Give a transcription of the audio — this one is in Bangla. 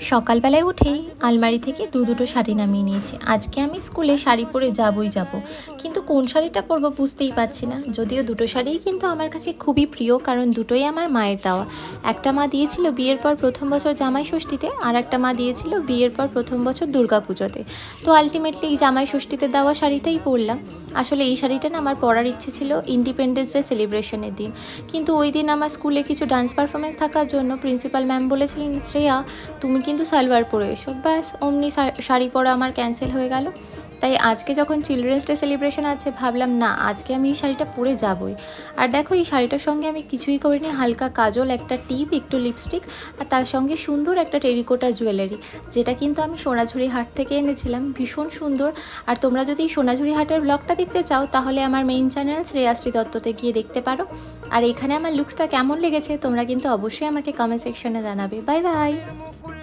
সকালবেলায় উঠেই আলমারি থেকে দুটো শাড়ি নামিয়ে নিয়েছি। আজকে আমি স্কুলে শাড়ি পরে যাবই যাব, কিন্তু কোন শাড়িটা পরবো বুঝতেই পারছি না। যদিও দুটো শাড়িই কিন্তু আমার কাছে খুবই প্রিয়, কারণ দুটোই আমার মায়ের দেওয়া। একটা মা দিয়েছিল বিয়ের পর প্রথম বছর জামাই ষষ্ঠীতে, আর একটা মা দিয়েছিল বিয়ের পর প্রথম বছর দুর্গাপুজোতে। তো আলটিমেটলি এই জামাই ষষ্ঠীতে দেওয়া শাড়িটাই পরলাম। আসলে এই শাড়িটা না আমার পরার ইচ্ছে ছিল ইন্ডিপেন্ডেন্স ডে সেলিব্রেশনের দিন, কিন্তু ওই দিন আমার স্কুলে কিছু ডান্স পারফরমেন্স থাকার জন্য প্রিন্সিপাল ম্যাম বলেছিলেন, শ্রেয়া তুমি কিন্তু সালোয়ার পরে এসো। ব্যাস অমনি শাড়ি পরা আমার ক্যান্সেল হয়ে গেল। তাই আজকে যখন চিলড্রেন্স ডে সেলিব্রেশন আছে, ভাবলাম না আজকে আমি এই শাড়িটা পরে যাবই। আর দেখো এই শাড়িটার সঙ্গে আমি কিছুই করিনি, হালকা কাজল, একটা টিপ, একটু লিপস্টিক, আর তার সঙ্গে সুন্দর একটা টেরিকোটা জুয়েলারি, যেটা কিন্তু আমি সোনাঝুরি হাট থেকে এনেছিলাম। ভীষণ সুন্দর। আর তোমরা যদি এই সোনাঝুরি হাটের ব্লগটা দেখতে চাও, তাহলে আমার মেইন চ্যানেল শ্রেয়াশ্রী দত্ততে গিয়ে দেখতে পারো। আর এখানে আমার লুকসটা কেমন লেগেছে তোমরা কিন্তু অবশ্যই আমাকে কমেন্ট সেকশনে জানাবে। Bye bye.